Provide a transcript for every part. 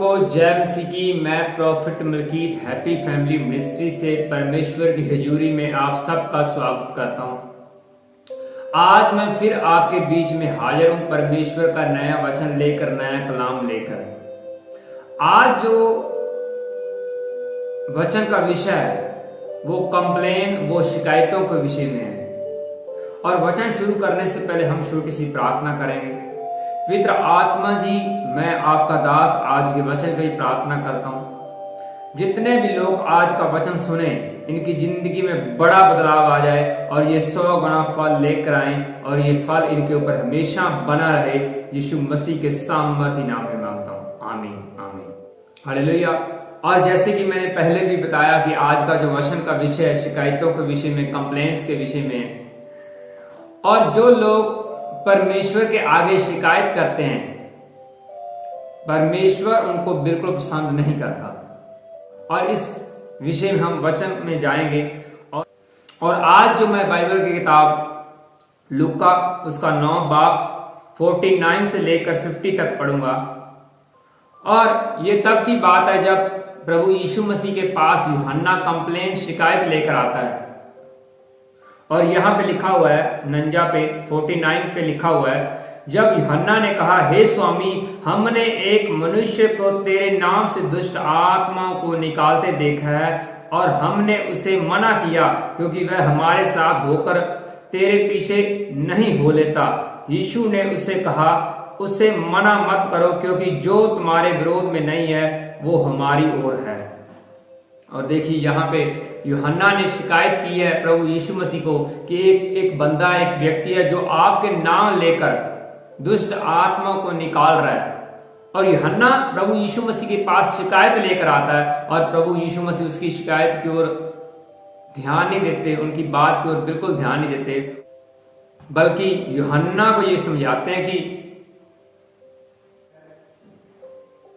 सबको जय मसीह की। मैं prophet Malkit happy family ministry से परमेश्वर की हजूरी में आप सबका स्वागत करता हूं। आज मैं फिर आपके बीच में हाजिर हूं परमेश्वर का नया वचन लेकर, नया कलाम लेकर। आज जो वचन का विषय है वो कंप्लेन, वो शिकायतों के विषय में है। और वचन शुरू करने से पहले हम छोटी सी प्रार्थना करेंगे। पवित्र आत्मा जी, मैं आपका दास आज के वचन की प्रार्थना करता हूँ। जितने भी लोग आज का वचन सुने, इनकी जिंदगी में बड़ा बदलाव आ जाए और ये 100 गुना फल लेकर आए और ये फल इनके ऊपर हमेशा बना रहे। यीशु मसीह के सामर्थी नाम में मांगता हूँ, आमीन आमीन, हालेलुया। और जैसे कि मैंने पहले भी बताया कि आज का जो वचन का विषय है शिकायतों के विषय में, कंप्लेंट्स के विषय में। और जो लोग परमेश्वर के आगे शिकायत करते हैं, परमेश्वर उनको बिल्कुल पसंद नहीं करता। और इस विषय में हम वचन में जाएंगे। और आज जो मैं बाइबल की किताब लूका उसका 9 बाब 49 से लेकर 50 तक पढ़ूंगा। और ये तब की बात है जब प्रभु यीशु मसीह के पास यूहन्ना कंप्लेंट, शिकायत लेकर आता है। और यहां पे लिखा हुआ है, नंजा पे 49 पे लिखा हुआ है, जब यूहन्ना ने कहा, हे स्वामी, हमने एक मनुष्य को तेरे नाम से दुष्ट आत्माओं को निकालते देखा है और हमने उसे मना किया क्योंकि वह हमारे साथ होकर तेरे पीछे नहीं हो लेता। यीशु ने उससे कहा, उसे मना मत करो क्योंकि जो तुम्हारे विरोध में नहीं है वो हमारी ओर है। और देखिए यहाँ पे यूहन्ना ने शिकायत की है प्रभु यीशु मसीह को कि एक बंदा, एक व्यक्ति है जो आपके नाम लेकर दुष्ट आत्माओं को निकाल रहा है। और यूहन्ना प्रभु यीशु मसीह के पास शिकायत लेकर आता है और प्रभु यीशु मसीह उसकी शिकायत की ओर ध्यान नहीं देते, उनकी बात की ओर बिल्कुल ध्यान नहीं देते, बल्कि यूहन्ना को ये समझाते हैं कि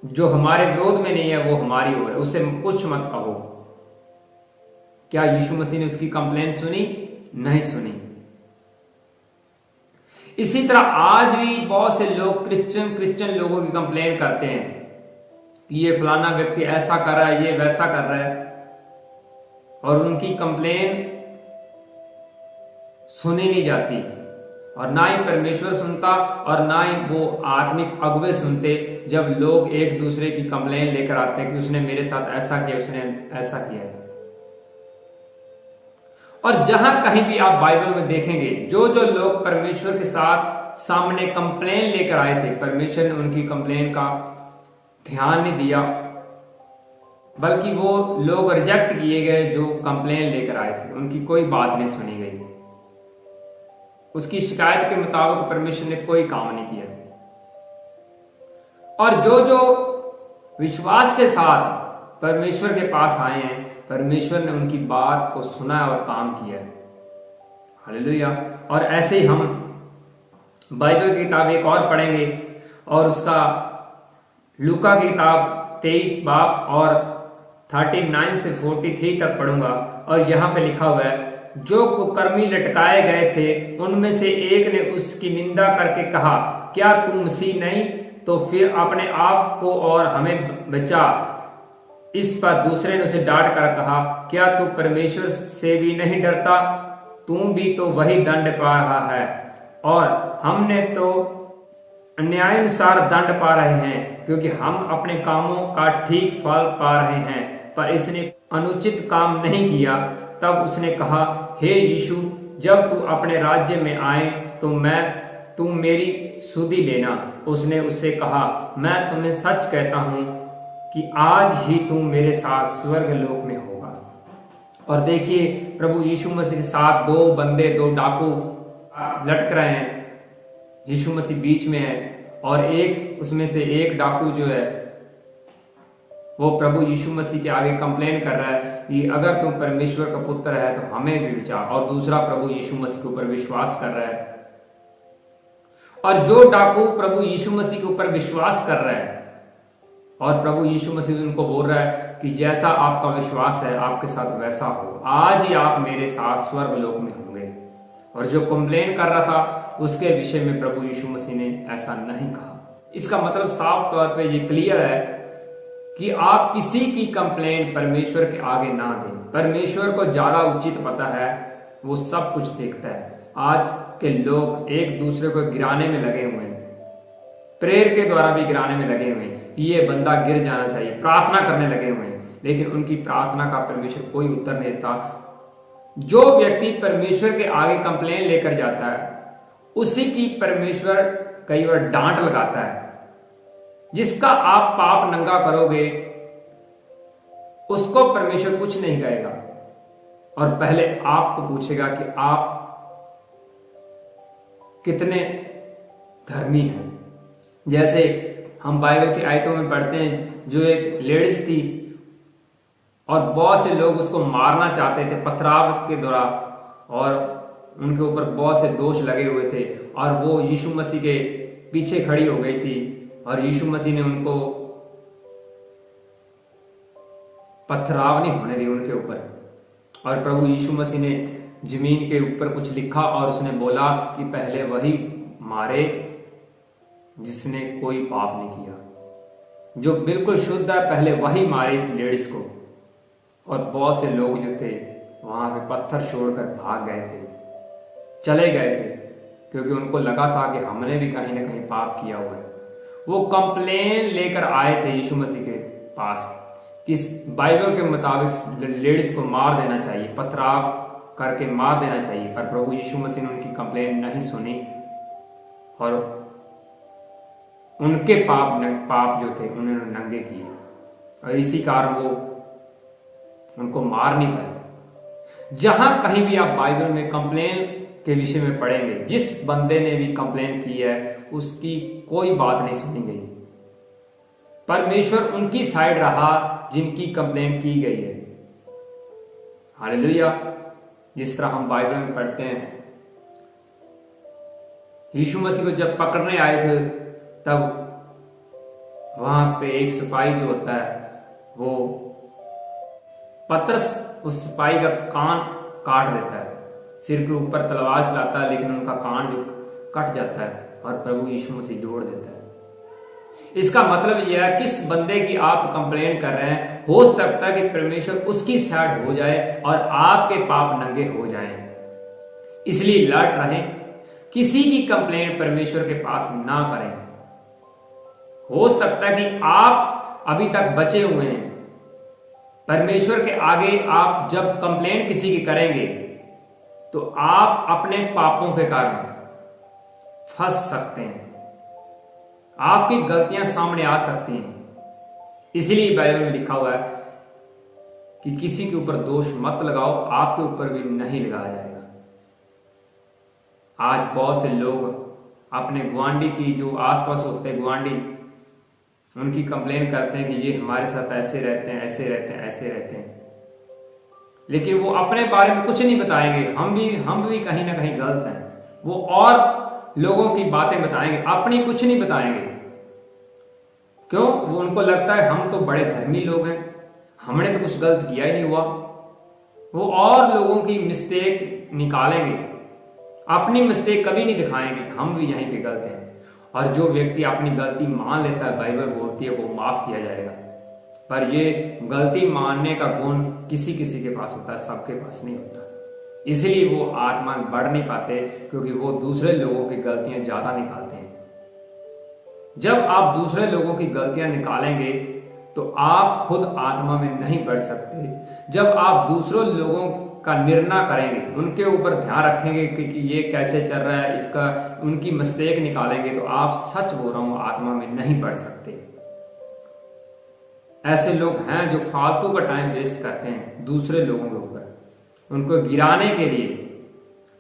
जो हमारे विरोध में नहीं है वो हमारी ओर है, उसे कुछ मत कहो। क्या यीशु मसीह ने उसकी कंप्लेंट सुनी? नहीं सुनी। इसी तरह आज भी बहुत से लोग क्रिश्चियन लोगों की कंप्लेंट करते हैं कि ये फलाना व्यक्ति ऐसा कर रहा है, ये वैसा कर रहा है, और उनकी कंप्लेंट सुनी नहीं जाती। और ना ही परमेश्वर सुनता और ना ही वो आत्मिक अगुवे सुनते जब लोग एक दूसरे की कंप्लेंट लेकर आते हैं कि उसने मेरे साथ ऐसा किया, उसने ऐसा किया। और जहां कहीं भी आप बाइबल में देखेंगे, जो जो लोग परमेश्वर के साथ सामने कंप्लेंट लेकर आए थे, परमेश्वर ने उनकी कंप्लेंट का ध्यान नहीं दिया, बल्कि वो लोग रिजेक्ट किए गए जो कंप्लेंट लेकर आए थे, उनकी कोई बात नहीं सुनी गई। उसकी शिकायत के मुताबिक परमेश्वर ने कोई काम नहीं किया। और जो जो विश्वास के साथ परमेश्वर के पास आए हैं, परमेश्वर ने उनकी बात को सुना और काम किया। हालेलुया। और ऐसे ही हम बाइबल की किताब एक और पढ़ेंगे और उसका लूका की किताब 23 बाब और 39 से 43 तक पढ़ूंगा। और यहां पे लिखा हुआ है, जो कुकर्मी लटकाए गए थे उनमें से एक ने उसकी निंदा करके कहा, क्या तू मसीह नहीं? तो फिर अपने आप को और हमें बचा। इस पर दूसरे ने उसे डांट कर कहा, क्या तू परमेश्वर से भी नहीं डरता? तू भी तो वही दंड पा रहा है और हमने तो अन्यायानुसार दंड पा रहे हैं क्योंकि हम अपने कामों का ठीक फल पा रहे हैं। पर इसने अनुचित काम नहीं किया। तब उसने कहा, हे यीशु, जब तू अपने राज्य में आए तो तू मेरी सुधि लेना। उसने उससे कहा, मैं तुम्हें सच कहता हूं कि आज ही तू मेरे साथ स्वर्ग लोक में होगा। और देखिए प्रभु यीशु मसीह के साथ 2 बंदे, 2 डाकू लटक रहे हैं। यीशु मसीह बीच में है और एक उसमें से एक डाकू जो है वो प्रभु यीशु मसीह के आगे कंप्लेन कर रहा है कि अगर तुम परमेश्वर का पुत्र है तो हमें भी बचा। और दूसरा प्रभु यीशु मसीह के ऊपर विश्वास कर रहा है। और जो डाकू प्रभु यीशु मसीह के ऊपर विश्वास कर रहा है और प्रभु यीशु मसीह उनको बोल रहा है कि जैसा आपका विश्वास है आपके साथ वैसा हो, आज ही आप मेरे साथ स्वर्ग लोक में होंगे। और जो कंप्लेन कर रहा था उसके विषय में प्रभु यीशु मसीह ने ऐसा नहीं कहा। इसका मतलब साफ तौर पे ये क्लियर है कि आप किसी की कंप्लेंट परमेश्वर के आगे ना दें। परमेश्वर को ज्यादा उचित पता है, वो सब कुछ देखता है। आज के लोग एक दूसरे को गिराने में लगे हुए हैं, प्रेयर के द्वारा भी गिराने में लगे हुए हैं कि ये बंदा गिर जाना चाहिए, प्रार्थना करने लगे हुए हैं, लेकिन उनकी प्रार्थना का परमेश्वर कोई उत्तर नहीं देता। जो व्यक्ति परमेश्वर के आगे कंप्लेन लेकर जाता है उसी की परमेश्वर कई बार डांट लगाता है। जिसका आप पाप नंगा करोगे उसको परमेश्वर कुछ नहीं कहेगा, और पहले आपको पूछेगा कि आप कितने धर्मी हैं। जैसे हम बाइबल की आयतों में पढ़ते हैं, जो एक लेडीज थी और बहुत से लोग उसको मारना चाहते थे पथराव के द्वारा, और उनके ऊपर बहुत से दोष लगे हुए थे, और वो यीशु मसीह के पीछे खड़ी हो गई थी, और यीशु मसीह ने उनको पथराव नहीं होने दी उनके ऊपर। और प्रभु यीशु मसीह ने जमीन के ऊपर कुछ लिखा और उसने बोला कि पहले वही मारे जिसने कोई पाप नहीं किया। जो बिल्कुल शुद्ध है पहले वही मारे इस लेडीज को। और बहुत से लोग जो थे वहां पे पत्थर छोड़कर भाग गए थे, चले गए थे, क्योंकि उनको लगा था कि हमने भी कहीं ना कहीं पाप किया हुआ है। वो कंप्लेन लेकर आए थे यीशु मसीह के पास कि बाइबल के मुताबिक लेडीज को मार देना चाहिए, पथराव करके मार देना चाहिए, पर प्रभु यीशु मसीह ने उनकी कंप्लेन नहीं सुनी और उनके पाप जो थे उन्होंने नंगे किए, और इसी कारण वो उनको मार नहीं पाए। जहां कहीं भी आप बाइबल में कंप्लेन के विषय में पढ़ेंगे, जिस बंदे ने भी कंप्लेन की है उसकी कोई बात नहीं सुनी गई। परमेश्वर उनकी साइड रहा जिनकी कंप्लेन की गई है। हालेलुया। जिस तरह हम बाइबल में पढ़ते हैं, यीशु मसीह को जब पकड़ने आए थे तब वहां पे एक सिपाही जो होता है वो पतरस उस सिपाही का कान काट देता है, सिर के ऊपर तलवार चलाता है, लेकिन उनका कान जो कट जाता है और प्रभु यीशु मसीह जोड़ देता है। इसका मतलब यह है किस बंदे की आप कंप्लेन कर रहे हैं, हो सकता है कि परमेश्वर उसकी साइड हो जाए और आपके पाप नंगे हो जाएं। इसलिए अलर्ट रहें, किसी की कंप्लेन परमेश्वर के पास ना करें। हो सकता है कि आप अभी तक बचे हुए हैं, परमेश्वर के आगे आप जब कंप्लेन किसी की करेंगे तो आप अपने पापों के कारण फंस सकते हैं, आपकी गलतियां सामने आ सकती हैं। इसलिए बाइबल में लिखा हुआ है कि किसी के ऊपर दोष मत लगाओ, आपके ऊपर भी नहीं लगाया जाएगा। आज बहुत से लोग अपने गुआंढी की जो आसपास होते हैं गुआंढी, उनकी कंप्लेन करते हैं कि ये हमारे साथ ऐसे रहते हैं, ऐसे रहते हैं, ऐसे रहते हैं, लेकिन वो अपने बारे में कुछ नहीं बताएंगे। हम भी कहीं ना कहीं गलत हैं। वो और लोगों की बातें बताएंगे, अपनी कुछ नहीं बताएंगे। क्यों? वो उनको लगता है हम तो बड़े धर्मी लोग हैं, हमने तो कुछ गलत किया ही नहीं हुआ। वो और लोगों की मिस्टेक निकालेंगे, अपनी मिस्टेक कभी नहीं दिखाएंगे, हम भी यहीं पे गलत हैं। और जो व्यक्ति अपनी गलती मान लेता है, बाइबल बोलती है वो माफ किया जाएगा। पर ये गलती मानने का गुण किसी किसी के पास होता है, सबके पास नहीं होता। इसलिए वो आत्मा में बढ़ नहीं पाते, क्योंकि वो दूसरे लोगों की गलतियां ज्यादा निकालते हैं। जब आप दूसरे लोगों की गलतियां निकालेंगे तो आप खुद आत्मा में नहीं बढ़ सकते। जब आप दूसरों लोगों का निर्णय करेंगे, उनके ऊपर ध्यान रखेंगे कि ये कैसे चल रहा है, इसका उनकी मिस्टेक निकालेंगे, तो आप सच बोल रहा हूं आत्मा में नहीं बढ़ सकते। ऐसे लोग हैं जो फालतू का टाइम वेस्ट करते हैं दूसरे लोगों के ऊपर, उनको गिराने के लिए।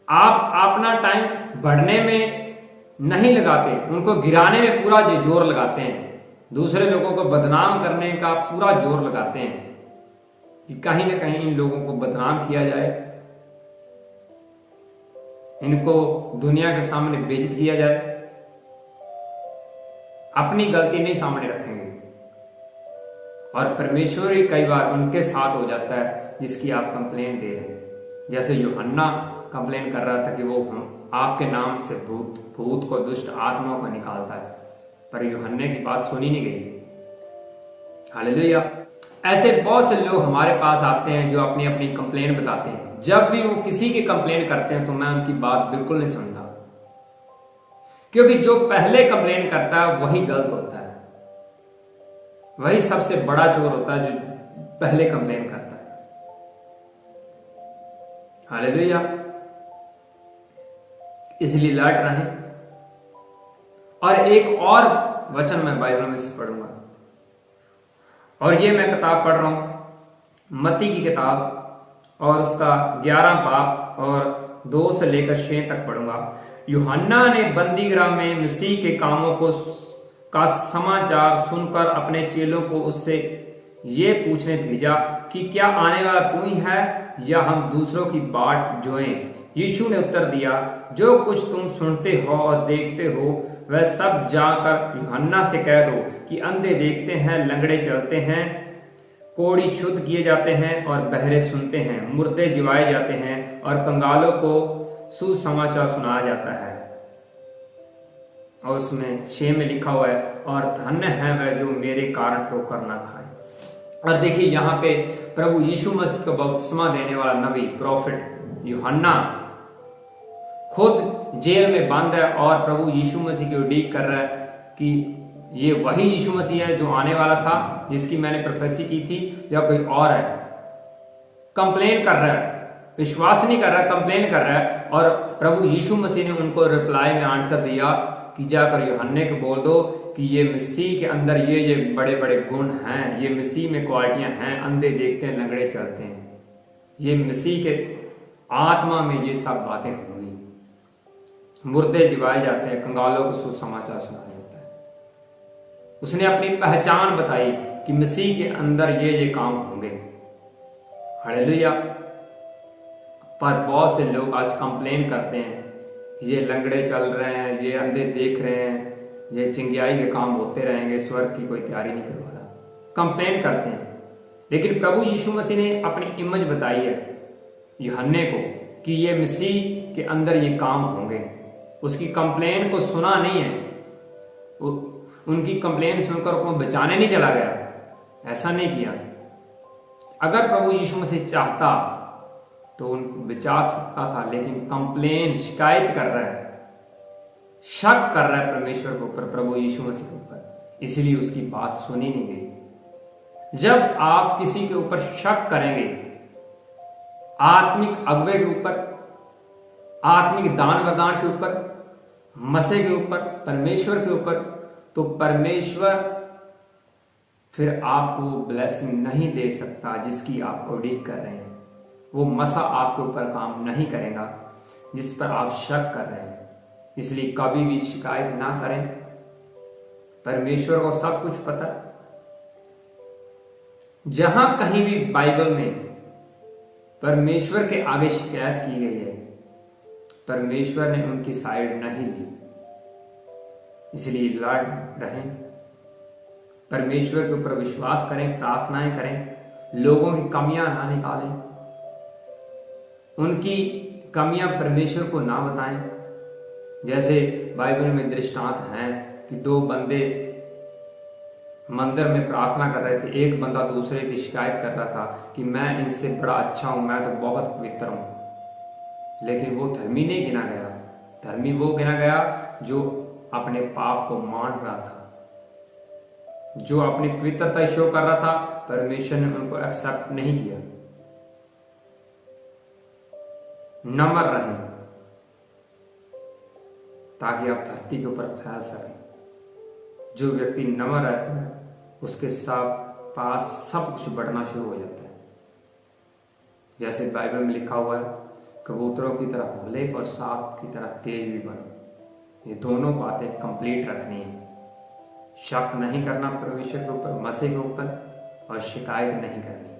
आप अपना टाइम बढ़ने में नहीं लगाते, उनको गिराने में पूरा जोर लगाते हैं। दूसरे लोगों को बदनाम करने का पूरा जोर लगाते हैं कि कहीं ना कहीं इन लोगों को बदनाम किया जाए, इनको दुनिया के सामने बेइज्जत किया जाए। अपनी गलती नहीं सामने रखेंगे, और परमेश्वर ही कई बार उनके साथ हो जाता है जिसकी आप कंप्लेन दे रहे हैं। जैसे यूहन्ना कंप्लेन कर रहा था कि वो आपके नाम से भूत को, दुष्ट आत्माओं को निकालता है, पर यूहन्ने की बात सुनी नहीं गई। हालेलुया। ऐसे बहुत से लोग हमारे पास आते हैं जो अपनी अपनी कंप्लेन बताते हैं। जब भी वो किसी की कंप्लेन करते हैं तो मैं उनकी बात बिल्कुल नहीं सुनता, क्योंकि जो पहले कंप्लेन करता है वही गलत होता है, वही सबसे बड़ा चोर होता है जो पहले कंप्लेन करता है। हालेलुया। इसलिए अलर्ट रहें। और एक और वचन मैं बाइबल में से पढ़ूंगा, और ये मैं किताब पढ़ रहा हूं मत्ती की किताब, और उसका 11 बाब और 2 से लेकर 6 तक पढ़ूंगा। यूहन्ना ने बंदीगृह में मसीह के कामों का समाचार सुनकर अपने चेलों को उससे ये पूछने भेजा कि क्या आने वाला तू ही है या हम दूसरों की बाट जोएं? यीशु ने उत्तर दिया, जो कुछ तुम सुनते हो और देखते हो वह सब जाकर यूहन्ना से कह दो कि अंधे देखते हैं, लंगड़े चलते हैं, कोढ़ी शुद्ध किए जाते हैं और बहरे सुनते हैं, मुर्दे जिवाए जाते हैं और कंगालों को सुसमाचार सुनाया जाता है। और उसमें 6 में लिखा हुआ है, और धन्य है वह जो मेरे कारण ठोकर ना खाए। और देखिए यहाँ पे प्रभु यीशु मसीह को बपतिस्मा देने वाला नबी प्रॉफिट यूहन्ना खुद जेल में बंद है और प्रभु यीशु मसीह की उड़ीक कर रहा है कि ये वही यीशु मसीह है जो आने वाला था, जिसकी मैंने प्रोफेसी की थी, या कोई और है। कंप्लेन कर रहा है, विश्वास नहीं कर रहा, कंप्लेन कर रहा है। और प्रभु यीशु मसीह ने उनको रिप्लाई में आंसर दिया कि जाकर यूहन्ने को बोल दो कि ये मसीह के अंदर ये बड़े बड़े गुण हैं, ये मसीह में क्वालिटियां हैं, अंधे देखते हैं, लंगड़े चलते हैं, ये मसीह के आत्मा में ये सब बातें होंगी, मुर्दे जिवाए जाते हैं, कंगालों को सुसमाचार सुनाया जाता है। उसने अपनी पहचान बताई कि मसीह के अंदर ये काम होंगे। हालेलुया। पर बहुत से लोग आज कंप्लेन करते हैं, ये लंगड़े चल रहे हैं, ये अंधे देख रहे हैं, ये चिंगाई के काम होते रहेंगे, स्वर्ग की कोई तैयारी नहीं करवा रहा, कंप्लेन करते हैं। लेकिन प्रभु यीशु मसीह ने अपनी इमेज बताई है यूहन्ने को कि ये मसीह के अंदर ये काम होंगे। उसकी कंप्लेन को सुना नहीं है, उनकी कंप्लेन सुनकर उसको बचाने नहीं चला गया, ऐसा नहीं किया। अगर प्रभु यीशु मसीह चाहता तो उनको बचा सकता था, लेकिन कंप्लेन, शिकायत कर रहा है, शक कर रहा है परमेश्वर के ऊपर, प्रभु यीशु मसीह के ऊपर, इसलिए उसकी बात सुनी नहीं गई। जब आप किसी के ऊपर शक करेंगे, आत्मिक अगुवे के ऊपर, आत्मिक दान वरदान के ऊपर, मसीह के ऊपर, परमेश्वर के ऊपर, तो परमेश्वर फिर आपको ब्लेसिंग नहीं दे सकता जिसकी आप उड़ीक कर रहे हैं। वो मसा आपके ऊपर काम नहीं करेगा जिस पर आप शक कर रहे हैं। इसलिए कभी भी शिकायत ना करें, परमेश्वर को सब कुछ पता। जहां कहीं भी बाइबल में परमेश्वर के आगे शिकायत की गई है, परमेश्वर ने उनकी साइड नहीं ली। इसलिए लड़ रहें, परमेश्वर के ऊपर विश्वास करें, प्रार्थनाएं करें, लोगों की कमियां ना निकालें, उनकी कमियां परमेश्वर को ना बताएं। जैसे बाइबल में दृष्टांत हैं कि 2 बंदे मंदिर में प्रार्थना कर रहे थे, एक बंदा दूसरे की शिकायत कर रहा था कि मैं इनसे बड़ा अच्छा हूं, मैं तो बहुत पवित्र हूं। लेकिन वो धर्मी नहीं गिना गया, धर्मी वो गिना गया जो अपने पाप को मान रहा था, जो अपनी पवित्रता शो कर रहा था। परमेश्वर ने उनको एक्सेप्ट नहीं किया। नम्र रहें ताकि आप धरती के ऊपर फैल सकें। जो व्यक्ति नम्र रहता है उसके पास सब कुछ बढ़ना शुरू हो जाता है। जैसे बाइबल में लिखा हुआ है, कबूतरों की तरह भले और सांप की तरह तेज भी बनो। ये दोनों बातें कंप्लीट रखनी है। शक नहीं करना परमेश्वर के ऊपर, मसीह के ऊपर, और शिकायत नहीं करनी।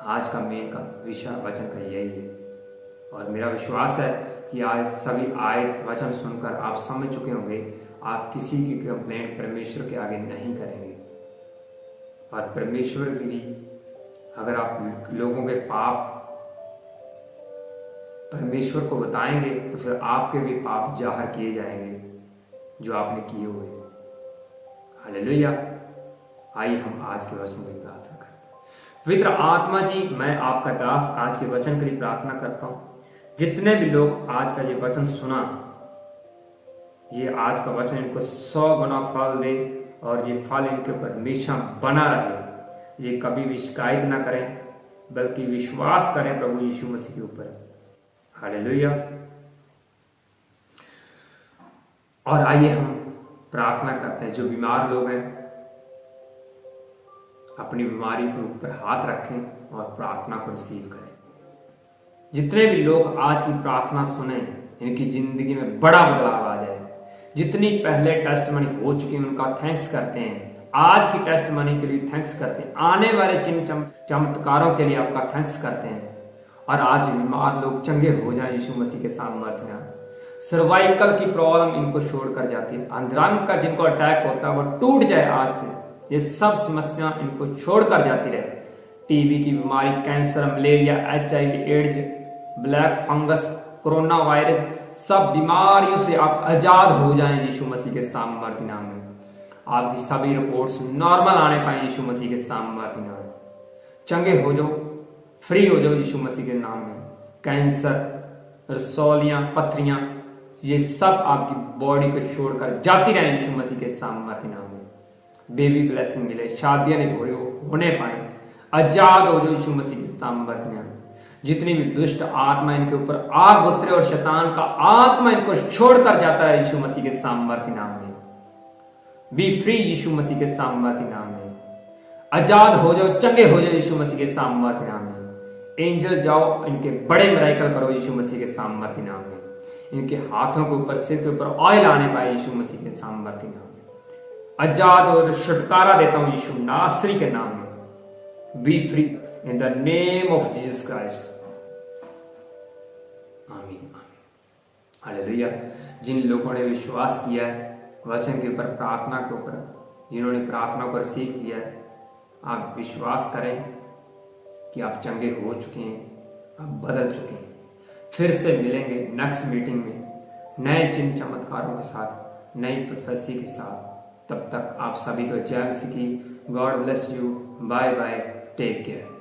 आज का मेन का विषय वचन का यही है। और मेरा विश्वास है कि आज सभी आयत वचन सुनकर आप समझ चुके होंगे, आप किसी की कंप्लेंट परमेश्वर के आगे नहीं करेंगे। और परमेश्वर की भी अगर आप लोगों के पाप परमेश्वर को बताएंगे तो फिर आपके भी पाप जाहिर किए जाएंगे जो आपने किए हुए। हालेलुया। आइए हम आज के वचन की प्रार्थना करते हैं। पवित्र आत्मा जी, मैं आपका दास आज के वचन के लिए प्रार्थना करता हूं। जितने भी लोग आज का ये वचन सुना, ये आज का वचन इनको 100 गुना फल दे और ये फल इनके ऊपर हमेशा बना रहे। ये कभी भी शिकायत ना करें, बल्कि विश्वास करें प्रभु यीशु मसीह के ऊपर। हालेलुया। और आइए हम प्रार्थना करते हैं। जो बीमार लोग हैं अपनी बीमारी के ऊपर हाथ रखें और प्रार्थना को रिसीव करें। जितने भी लोग आज की प्रार्थना सुने, इनकी जिंदगी में बड़ा बदलाव आ जाए। जितनी पहले टेस्टमनी हो चुकी है उनका थैंक्स करते हैं। आज की टेस्टमनी के लिए थैंक्स करते हैं। आने वाले चमत्कारों के लिए आपका थैंक्स करते हैं। और आज बीमार लोग चंगे हो जाए यीशु मसीह के सामर्थ्य में। सर्वाइकल की प्रॉब्लम इनको छोड़कर जाती है। अंधरंग का जिनको अटैक होता है वो टूट जाए आज से। ये सब समस्या इनको छोड़कर जाती रहे। टीबी की बीमारी, cancer, malaria, HIV, AIDS, black fungus, corona virus, सब बीमारियों से आप आजाद हो जाएं यीशु मसीह के सामर्थ्य नाम में। आपकी सभी रिपोर्ट्स नॉर्मल आने पाए यीशु मसीह के सामर्थ्य नाम में। चंगे हो जाओ, फ्री हो जाओ यीशु मसीह के नाम में। कैंसर, रसौलियां, पथरियां, ये सब आपकी बॉडी को छोड़कर जाती रहे यीशु मसीह के सामर्थ्य नाम में। बेबी ब्लेसिंग मिले, शादियां नहीं हो रही होने पाए, आजाद हो जाओ यीशु मसीह के सामर्थ्य नाम में। जितनी भी दुष्ट आत्मा इनके ऊपर आग उतरे और शैतान का आत्मा इनको छोड़कर जाता है यीशु मसीह के सामर्थ्य नाम में। बी फ्री यीशु मसीह के सामर्थ्य नाम में। आजाद हो जाओ, चंगे हो जाओ यीशु मसीह के सामर्थ्य नाम में। एंजल जाओ, इनके बड़े मिराकल करो यीशु मसीह के सामर्थ्य नाम में। इनके हाथों के ऊपर, सिर के ऊपर ऑयल आने पाए यीशु मसीह के सामर्थ्य नाम में। आजाद और छुटकारा देता हूं यीशु नासरी के नाम में। B free in the name of Jesus Christ. आमीन। हालेलुया। जिन लोगों ने विश्वास किया है वचन के ऊपर, प्रार्थना के ऊपर, जिन्होंने प्रार्थना को रिसीव किया है, आप विश्वास करें कि आप चंगे हो चुके हैं, आप बदल चुके हैं। फिर से मिलेंगे नेक्स्ट मीटिंग में नए चिन्ह चमत्कारों के साथ, नई प्रोफेसी के साथ। तब तक आप सभी को जय मसीह की। God bless you. Bye bye. Take care.